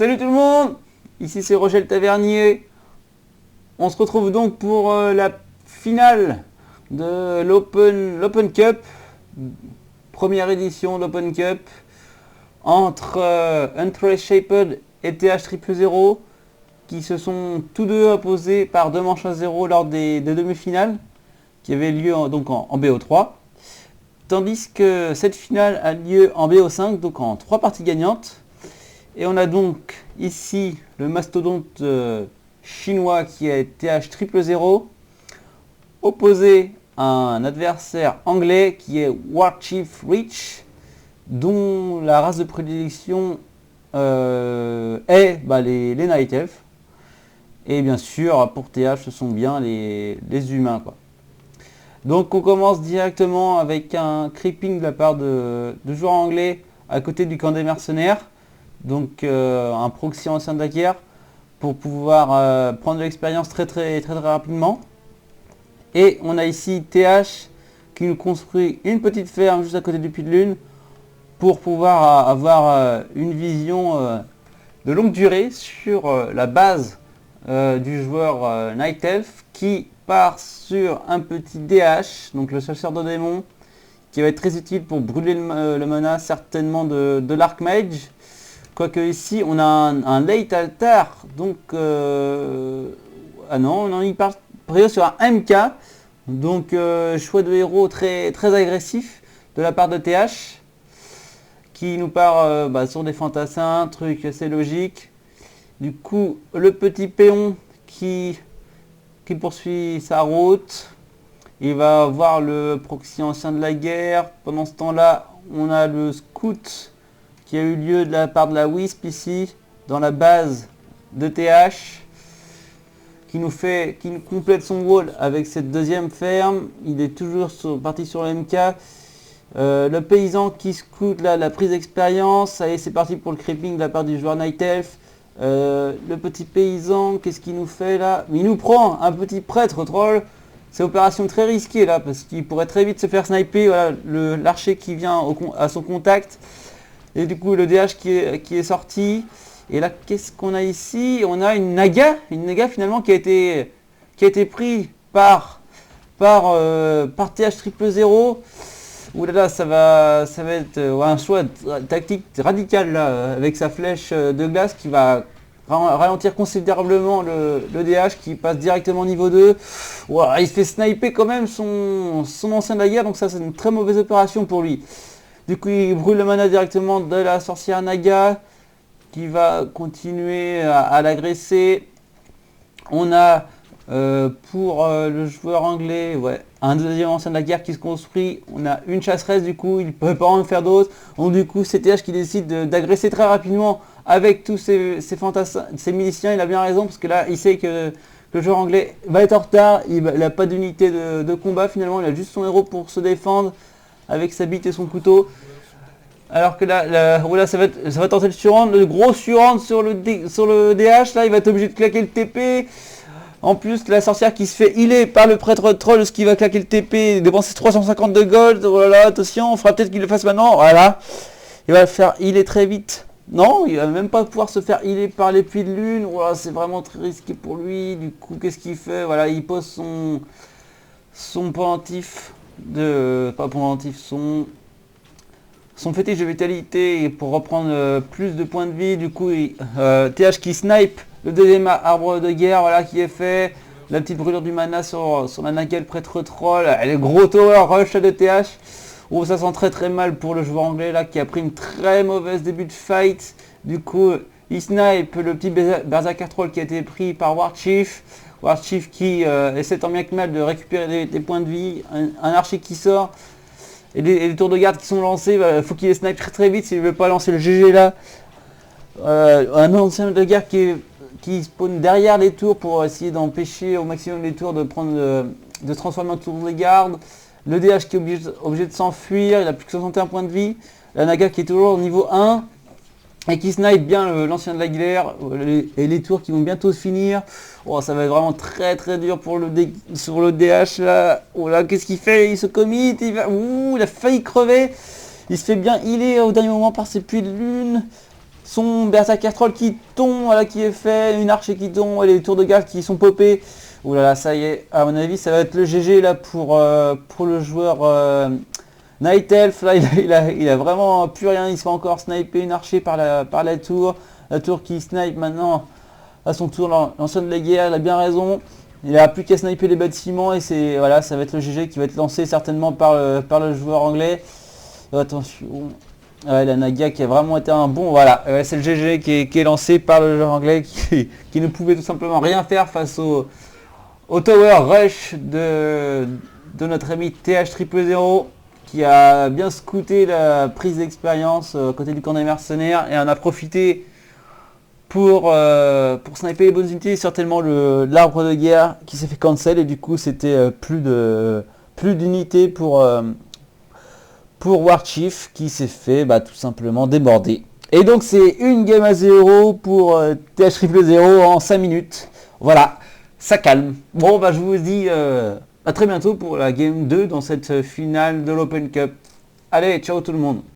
Salut tout le monde, ici c'est Rochelle Tavernier. On se retrouve donc pour la finale de l'Open Cup, première édition de l'Open Cup, entre Untrace Shaped et TH 000 qui se sont tous deux opposés par 2 manches à 0 lors des demi-finales qui avaient lieu en BO3. Tandis que cette finale a lieu en BO5, donc en 3 parties gagnantes. Et on a donc ici le mastodonte chinois qui est TH 000, opposé à un adversaire anglais qui est Warchief Reach, dont la race de prédilection est les Night Elf. Et bien sûr, pour TH, ce sont bien les humains, quoi. Donc on commence directement avec un creeping de la part de joueurs anglais à côté du camp des mercenaires. Donc un proxy ancien de la guerre pour pouvoir prendre de l'expérience très rapidement. Et on a ici TH qui nous construit une petite ferme juste à côté du puits de lune pour pouvoir avoir une vision de longue durée sur la base du joueur Night Elf qui part sur un petit DH, donc le chasseur de démons, qui va être très utile pour brûler le mana certainement de l'Archmage. Quoique ici on a un late altar, donc non, il part sur un MK, donc choix de héros très agressif de la part de TH, qui nous part sur des fantassins, truc assez logique. Du coup le petit péon qui poursuit sa route, il va voir le proxy ancien de la guerre. Pendant ce temps-là, on a le scout qui a eu lieu de la part de la Wisp ici, dans la base de TH, qui nous complète son wall avec cette deuxième ferme. Il est toujours parti sur le MK. Le paysan qui scout là, la prise d'expérience. Allez, c'est parti pour le creeping de la part du joueur Night Elf. Le petit paysan, qu'est-ce qu'il nous fait là? Il nous prend un petit prêtre troll. C'est opération très risquée là, parce qu'il pourrait très vite se faire sniper. Voilà, l'archer qui vient à son contact. Et du coup le DH qui est sorti. Et là qu'est-ce qu'on a ici? On a une naga finalement qui a été pris par TH 000. Ouh là là, ça va être un choix tactique radical là, avec sa flèche de glace qui va ralentir considérablement le DH qui passe directement au niveau 2. Ouah, il se fait sniper quand même son ancien de la guerre, donc ça c'est une très mauvaise opération pour lui. Du coup il brûle le mana directement de la sorcière Naga qui va continuer à l'agresser. On a pour le joueur anglais, un deuxième ancien de la guerre qui se construit. On a une chasseresse, du coup il ne peut pas en faire d'autres. Donc du coup c'est TH qui décide d'agresser très rapidement avec tous ces fantassins, ces miliciens. Il a bien raison parce que là il sait que le joueur anglais va être en retard. Il n'a pas d'unité de combat finalement, il a juste son héros pour se défendre avec sa bite et son couteau. Alors que là ça va tenter le surround, le gros surround sur le DH. Là il va être obligé de claquer le TP. En plus, la sorcière qui se fait healer par le prêtre troll, ce qui va claquer le TP, dépenser 350 de gold. Oh là là, attention, on fera peut-être qu'il le fasse maintenant. Voilà. Il va le faire healer très vite. Non, il va même pas pouvoir se faire healer par les puits de lune. Voilà, c'est vraiment très risqué pour lui. Du coup, qu'est-ce qu'il fait? Voilà, il pose son pendentif son fétiche de vitalité pour reprendre plus de points de vie. Du coup, TH qui snipe le deuxième arbre de guerre, voilà, qui est fait. La petite brûlure du mana sur la Nagel prêtre troll. Le gros tower rush de TH. Oh, ça sent très mal pour le joueur anglais là qui a pris une très mauvaise début de fight. Du coup, il snipe le petit berserker troll qui a été pris par Warchief. Warchief qui essaie tant bien que mal de récupérer des points de vie. Un archer qui sort. Et les tours de garde qui sont lancés, il faut qu'il les snipe très vite s'il ne veut pas lancer le GG là. Un ancien de guerre qui spawn derrière les tours pour essayer d'empêcher au maximum les tours de se transformer en tour de garde. Le DH qui est obligé de s'enfuir, il a plus que 61 points de vie. La Naga qui est toujours au niveau 1 et qui snipe bien l'ancien de la guerre et les tours qui vont bientôt se finir. Oh, ça va être vraiment très dur pour sur le DH là. Oh là, qu'est-ce qu'il fait? Il se commit, il a failli crever. Il se fait bien healer au dernier moment par ses puits de lune. son Berserker Troll qui tombe, voilà, qui est fait, une archer qui tombe, et les tours de garde qui sont popés. Ouh là là, ça y est, à mon avis, ça va être le GG là pour le joueur Night Elf. Là, il a vraiment plus rien, il se fait encore sniper une archer par la tour. La tour qui snipe maintenant à son tour, l'ancien de la guerre, il a bien raison. Il n'a plus qu'à sniper les bâtiments et c'est voilà, ça va être le GG qui va être lancé certainement par le joueur anglais. Attention. Ouais, la Naga qui a vraiment été un bon... Voilà, c'est le GG qui est lancé par le joueur anglais qui ne pouvait tout simplement rien faire face au Tower Rush de notre ami TH000 qui a bien scouté la prise d'expérience côté du camp des mercenaires et en a profité pour sniper les bonnes unités, certainement l'arbre de guerre qui s'est fait cancel et du coup c'était plus d'unités pour War Chief qui s'est fait tout simplement déborder. Et donc c'est une game à 0 pour TH000 en 5 minutes. Voilà, ça calme. Bon je vous dis à très bientôt pour la game 2 dans cette finale de l'Open Cup. Allez, ciao tout le monde.